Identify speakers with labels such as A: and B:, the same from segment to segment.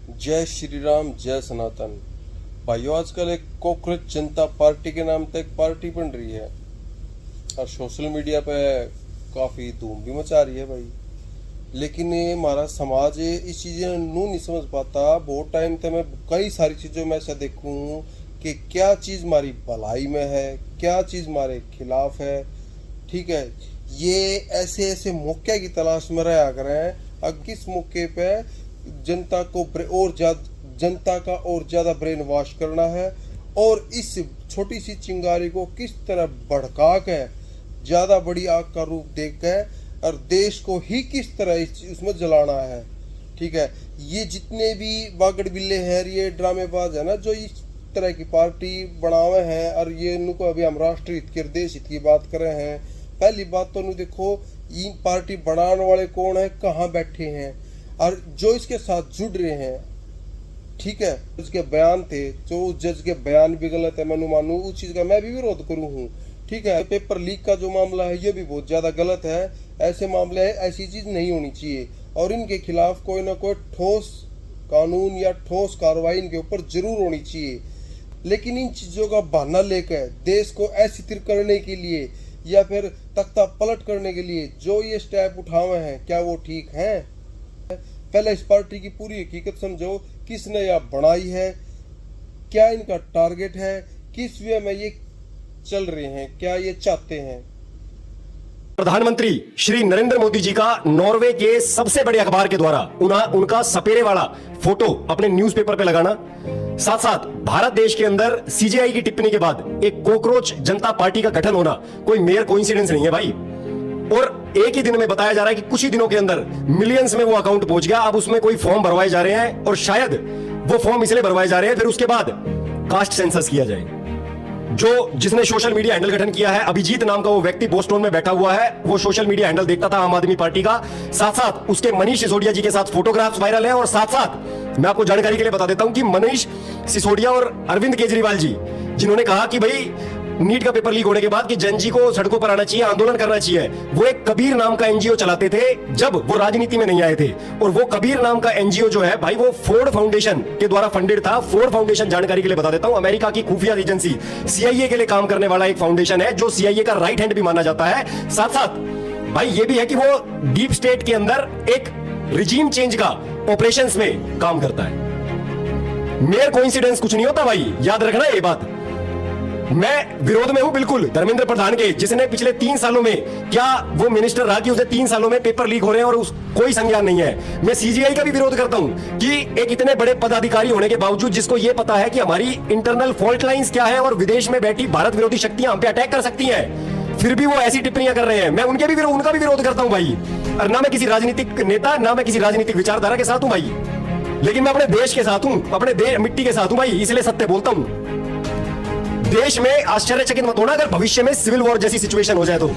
A: जय श्री राम, जय सनातन। भाइयों, आजकल एक कॉकरोच जनता पार्टी के नाम पे एक पार्टी बन रही है और सोशल मीडिया पे काफी धूम भी मचा रही है भाई। लेकिन ये हमारा समाज इस चीजें नू नहीं समझ पाता। बहुत टाइम तक मैं कई सारी चीजों में ऐसा देखूं कि क्या चीज हमारी भलाई में है, क्या चीज हमारे खिलाफ है। ठीक है, ये ऐसे ऐसे मौके की तलाश में रहा करें और किस मौके पे जनता को और जनता का और ज्यादा ब्रेन वॉश करना है और इस छोटी सी चिंगारी को किस तरह भड़का के ज्यादा बड़ी आग का रूप देकर और देश को ही किस तरह उसमें जलाना है। ठीक है, ये जितने भी बागड़ बिल्ले हैं, ये ड्रामेबाज है ना, जो इस तरह की पार्टी बनावे हैं और ये इनको अभी हम राष्ट्र हित के देश हित की बात कर रहे हैं। पहली बात तो देखो, ये पार्टी बनाने वाले कौन है, कहाँ बैठे हैं और जो इसके साथ जुड़ रहे हैं। ठीक है, उसके बयान थे, जो उस जज के बयान भी गलत है, मैं मानू उस चीज का मैं भी विरोध करूं हूँ। ठीक है, पेपर लीक का जो मामला है ये भी बहुत ज्यादा गलत है। ऐसे मामले है, ऐसी चीज नहीं होनी चाहिए और इनके खिलाफ कोई ना कोई ठोस कानून या ठोस कार्रवाई इनके ऊपर जरूर होनी चाहिए। लेकिन इन चीजों का बहाना लेकर देश को अस्थिर करने के लिए या फिर तख्ता पलट करने के लिए जो ये स्टेप उठाए हैं, क्या वो ठीक है? पहले इस पार्टी की पूरी हकीकत समझो, किसने यह बनाई है, क्या इनका टारगेट है, किस वे में ये चल रहे हैं, क्या ये चाहते हैं।
B: प्रधानमंत्री श्री नरेंद्र मोदी जी का नॉर्वे के सबसे बड़े अखबार के द्वारा उनका सपेरे वाला फोटो अपने न्यूज़पेपर पे लगाना, साथ साथ भारत देश के अंदर सीजेआई की टिप्पणी के बाद एक कॉकरोच जनता पार्टी का गठन होना कोई मेयर कोइंसिडेंस नहीं है भाई। और एक ही दिन में बताया जा रहा है कि कुछ ही दिनों के अंदर मिलियंस में वो अकाउंट पहुंच गया। अब उसमें कोई फॉर्म भरवाए जा रहे हैं और शायद वो फॉर्म इसलिए भरवाए जा रहे हैं फिर उसके बाद कास्ट सेंसस किया जाए। जिसने सोशल मीडिया हैंडल गठन किया है, अभिजीत नाम का वो व्यक्ति बोस्टन में बैठा हुआ है, वो सोशल मीडिया हैंडल देखता था आम आदमी पार्टी का। साथ साथ उसके मनीष सिसोदिया जी के साथ फोटोग्राफ्स वायरल है और साथ साथ मैं आपको जानकारी के लिए बता देता हूं कि मनीष सिसोदिया और अरविंद केजरीवाल जी, जिन्होंने कहा कि भाई नीट का पेपर लीक होने के बाद कि जन जी को सड़कों पर आना चाहिए, आंदोलन करना चाहिए, वो एक कबीर नाम का एनजीओ चलाते थे जब वो राजनीति में नहीं आए थे। और वो कबीर नाम का एनजीओ जो है भाई, वो फोर्ड फाउंडेशन के द्वारा फंडेड था। फोर्ड फाउंडेशन, जानकारी के लिए बता देता हूं, अमेरिका की खुफिया एजेंसी सीआईए के लिए काम करने वाला एक फाउंडेशन है जो सीआईए का राइट हैंड भी माना जाता है। साथ साथ भाई ये भी है कि वो डीप स्टेट के अंदर एक रिजीम चेंज का ऑपरेशंस में काम करता है। मेयर कोइंसिडेंस कुछ नहीं होता भाई, याद रखना ये बात। मैं विरोध में हूं बिल्कुल धर्मेंद्र प्रधान के, जिसने पिछले 3 सालों में, क्या वो मिनिस्टर रहा कि उसने 3 सालों में पेपर लीक हो रहे हैं और कोई संज्ञान नहीं है। मैं सीजीआई का भी विरोध करता हूं कि एक इतने बड़े पदाधिकारी होने के बावजूद जिसको ये पता है कि हमारी इंटरनल फॉल्ट लाइंस क्या है और विदेश में बैठी भारत विरोधी शक्तियां हम पे अटैक कर सकती हैं, फिर भी वो ऐसी टिप्पणियां कर रहे हैं। मैं उनका भी विरोध करता हूं भाई। और ना मैं किसी राजनीतिक नेता, ना मैं किसी राजनीतिक विचारधारा के साथ हूं भाई, लेकिन मैं अपने देश के साथ हूं, अपने मिट्टी के साथ हूं भाई, इसलिए सत्य बोलता हूं। देश में आश्चर्यचकित मत होना अगर भविष्य में सिविल वॉर जैसी सिचुएशन हो जाए तो।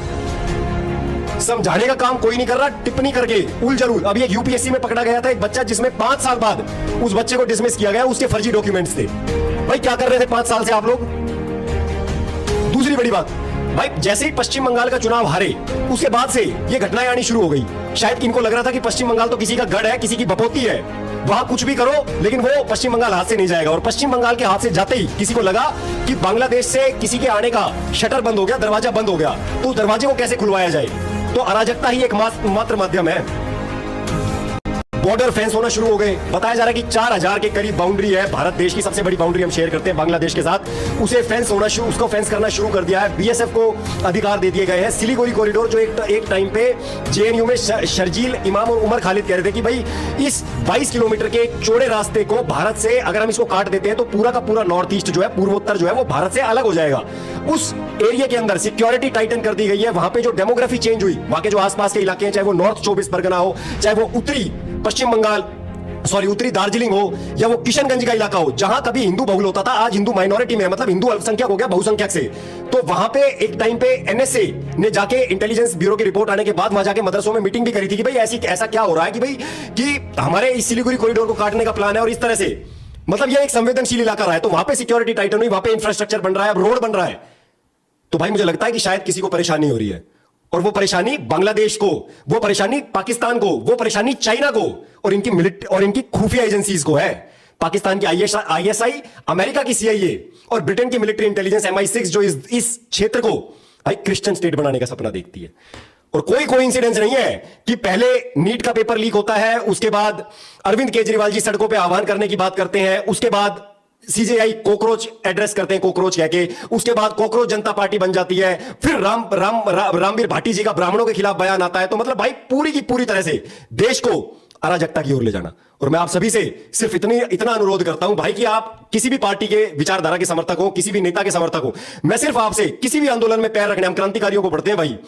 B: समझाने का काम कोई नहीं कर रहा, टिप्पणी करके उल जरूर। अभी एक यूपीएससी में पकड़ा गया था एक बच्चा, जिसमें 5 साल बाद उस बच्चे को डिसमिस किया गया, उसके फर्जी डॉक्यूमेंट्स थे। भाई क्या कर रहे थे 5 साल से आप लोग? दूसरी बड़ी बात भाई, जैसे ही पश्चिम बंगाल का चुनाव हारे उसके बाद से ये घटनाएं आनी शुरू हो गई। शायद इनको लग रहा था कि पश्चिम बंगाल तो किसी का गढ़ है, किसी की बपोती है, वहां कुछ भी करो लेकिन वो पश्चिम बंगाल हाथ से नहीं जाएगा। और पश्चिम बंगाल के हाथ से जाते ही किसी को लगा कि बांग्लादेश से किसी के आने का शटर बंद हो गया, दरवाजा बंद हो गया, तो उस दरवाजे को कैसे खुलवाया जाए। तो अराजकता ही एक मात्र माध्यम है। बॉर्डर फेंस होना शुरू हो गए। बताया जा रहा है कि 4000 के करीब बाउंड्री है, भारत देश की सबसे बड़ी बाउंड्री हम शेयर करते हैं बांग्लादेश के साथ, उसको फेंस करना शुरू कर दिया है। बीएसएफ को अधिकार दे दिए गए हैं। सिलीगुड़ी कॉरिडोर जो एक टाइम पे जेएनयू में शर्जील इमाम और उमर खालिद कह रहे थे कि भाई इस 22 किलोमीटर के चौड़े रास्ते को भारत से अगर हम इसको काट देते हैं तो पूरा का पूरा नॉर्थ ईस्ट जो है, पूर्वोत्तर जो है, वो भारत से अलग हो जाएगा। उस एरिया के अंदर सिक्योरिटी टाइटन कर दी गई है। वहां पे जो डेमोग्राफी चेंज हुई, वहां के जो आसपास के इलाके हैं, चाहे वो नॉर्थ 24 परगना हो, चाहे वो उत्तरी दार्जिलिंग हो, या वो किशनगंज का इलाका हो, जहां कभी हिंदू बहुल होता था, आज हिंदू माइनॉरिटी में है, मतलब हिंदू अल्पसंख्यक हो गया बहुसंख्यक से। तो वहां पे एक टाइम पे एनएसए ने जाके, इंटेलिजेंस ब्यूरो की रिपोर्ट आने के बाद वहां जाके मदरसों में मीटिंग भी करी थी कि भाई ऐसा क्या हो रहा है कि भाई कि हमारे इस सिलीगुड़ी कॉरिडोर को काटने का प्लान है। और इस तरह से मतलब ये एक संवेदनशील इलाका रहा है, तो वहां पे सिक्योरिटी टाइटन हुई, वहां पे इंफ्रास्ट्रक्चर बन रहा है, अब रोड बन रहा है। तो भाई मुझे लगता है कि शायद किसी को परेशानी हो रही है। और वो परेशानी बांग्लादेश को, वो परेशानी पाकिस्तान को, वो परेशानी चाइना को और इनकी मिलिट्री और इनकी खुफिया एजेंसीज को है। पाकिस्तान की आईएसआई, अमेरिका की सीआईए और ब्रिटेन की मिलिट्री इंटेलिजेंस MI6 जो इस क्षेत्र को भाई क्रिश्चियन स्टेट बनाने का सपना देखती है। और कोई कोइंसिडेंस नहीं है कि पहले नीट का पेपर लीक होता है, उसके बाद अरविंद केजरीवाल जी सड़कों पे आह्वान करने की बात करते हैं, उसके बाद सीजेआई कॉकरोच एड्रेस करते हैं, कॉकरोच कह के, उसके बाद कॉकरोच जनता पार्टी बन जाती है, फिर रामवीर भाटी जी का ब्राह्मणों के खिलाफ बयान आता है। तो मतलब भाई पूरी की पूरी तरह से देश को अराजकता की ओर ले जाना। और मैं आप सभी से सिर्फ इतना अनुरोध करता हूं भाई कि आप किसी भी पार्टी के विचारधारा के समर्थक हो, किसी भी नेता के समर्थक हो, मैं सिर्फ आपसे किसी भी आंदोलन में पैर रखने, हम क्रांतिकारियों को पढ़ते हैं भाई,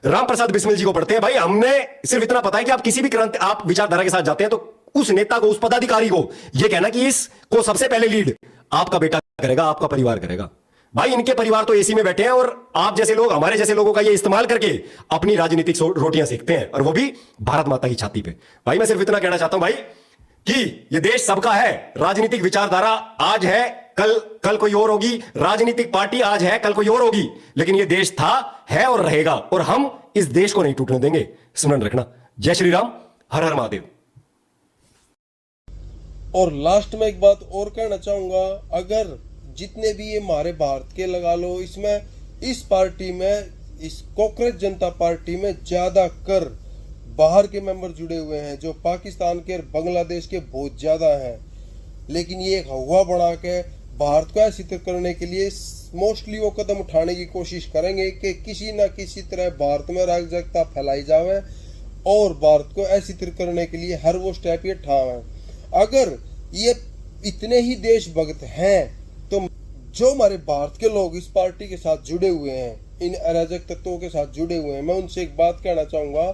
B: राम प्रसाद बिस्मिल जी को पढ़ते हैं भाई, हमने सिर्फ इतना पता है कि आप किसी भी आप विचारधारा के साथ जाते हैं तो उस नेता को, उस पदाधिकारी को यह कहना कि इसको सबसे पहले लीड आपका बेटा करेगा, आपका परिवार करेगा। भाई इनके परिवार तो एसी में बैठे हैं और आप जैसे लोग, हमारे जैसे लोगों का ये इस्तेमाल करके अपनी राजनीतिक रोटियां सेकते हैं, और वो भी भारत माता की छाती पे। भाई मैं सिर्फ इतना कहना चाहता हूं भाई कि ये देश सबका है। राजनीतिक विचारधारा आज है, कल कोई और होगी, राजनीतिक पार्टी आज है, कल कोई और होगी, लेकिन ये देश था, है और रहेगा, और हम इस देश को नहीं टूटने देंगे। स्मरण रखना। जय श्री राम, हर हर महादेव।
A: और लास्ट में एक बात और कहना चाहूंगा, अगर जितने भी ये हमारे भारत के लगा लो, इसमें इस पार्टी में, इस कॉकरोच जनता पार्टी में ज्यादा कर बाहर के मेंबर जुड़े हुए हैं, जो पाकिस्तान के और बांग्लादेश के बहुत ज्यादा हैं। लेकिन ये एक हवा बना के भारत को ऐसी तरह करने के लिए मोस्टली वो कदम उठाने की कोशिश करेंगे कि किसी ना किसी तरह भारत में अराजकता फैलाई जाए और भारत को ऐसी तरह करने के लिए हर वो स्टेप ये ठावें। अगर ये इतने ही देशभक्त हैं तो जो हमारे भारत के लोग इस पार्टी के साथ जुड़े हुए हैं, इन अराजक तत्वों के साथ जुड़े हुए हैं, मैं उनसे एक बात कहना चाहूंगा,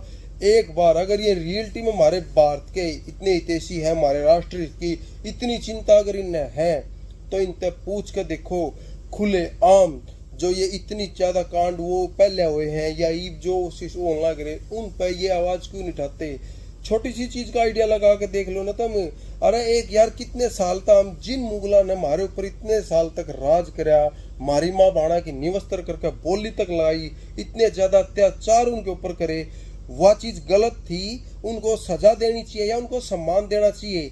A: एक बार अगर ये रियलिटी में हमारे भारत के इतने हितैषी है, हमारे राष्ट्र की इतनी चिंता अगर इन्हें है, तो इनसे पूछ कर देखो खुले आम जो ये इतनी ज्यादा कांड वो पहले हुए हैं या ईब जो होने लग रहे, उन पर ये आवाज क्यों नहीं उठाते? छोटी सी चीज का आइडिया लगा के देख लो ना तुम। अरे एक यार कितने साल तक हम, जिन मुगला ने हमारे ऊपर इतने साल तक राज कराया, हमारी माँ बाणा की निवस्त्र करके बोली तक लगाई, इतने ज्यादा अत्याचार उनके ऊपर करे, वह चीज गलत थी, उनको सजा देनी चाहिए या उनको सम्मान देना चाहिए।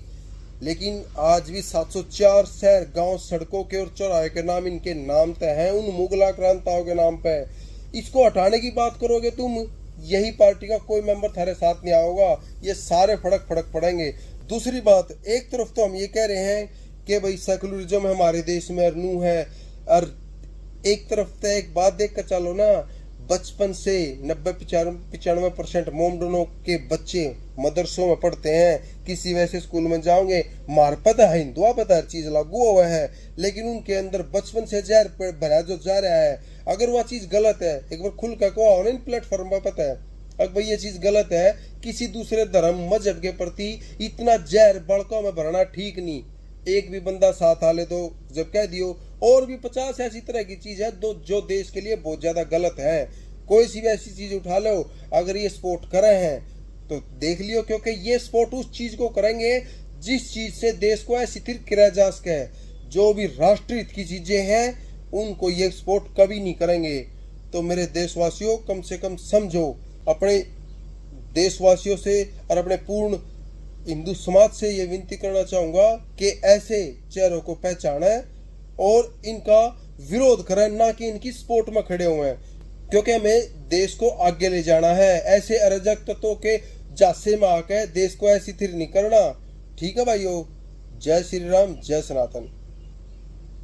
A: लेकिन आज भी 704 शहर, गांव, सड़कों के और चौराहे के नाम इनके नाम तय हैं, उन मुगला क्रांताओं के नाम पे। इसको हटाने की बात करोगे तुम, यही पार्टी का कोई मेंबर थारे साथ नहीं आओगा, ये सारे फड़क पड़ेंगे। दूसरी बात, एक तरफ तो हम ये कह रहे हैं कि भाई सेकुलरिज्म हमारे देश में अरनू है, और एक तरफ तो एक बात देख कर चलो ना, बचपन से 90-95% मोमडनों के बच्चे मदरसों में पढ़ते हैं, किसी वैसे स्कूल में जाओगे, मार पता है हिंदुआ पता हर चीज लागू हुआ है, लेकिन उनके अंदर बचपन से जहर भरा जो जा रहा है। अगर वह चीज गलत है, एक बार खुल कर कहो ना इन प्लेटफॉर्म पर, पता है अगर भाई ये चीज गलत है, किसी दूसरे धर्म मजहब के प्रति इतना जहर बड़कों में भरना ठीक नहीं। एक भी बंदा साथ आ ले तो जब कह दियो, और भी 50 ऐसी तरह की चीज है जो देश के लिए बहुत ज्यादा गलत है। कोई सी भी ऐसी चीज उठा लो, अगर ये सपोर्ट करे हैं तो देख लियो, क्योंकि ये सपोर्ट उस चीज को करेंगे जिस चीज से देश को ऐसी तरह किया जा सके। जो भी राष्ट्रीय हित की चीजें हैं उनको ये सपोर्ट कभी नहीं करेंगे। तो मेरे देशवासियों, कम से कम समझो, अपने देशवासियों से और अपने पूर्ण हिंदू समाज से ये विनती करना चाहूंगा कि ऐसे चेहरों को पहचाने और इनका विरोध करें, ना कि इनकी सपोर्ट में खड़े हुए हैं, क्योंकि हमें देश को आगे ले जाना है। ऐसे अराजक तत्वों के जासे में आकर देश को ऐसी थिर नहीं करना। ठीक है भाइयों, जय श्री राम, जय सनातन।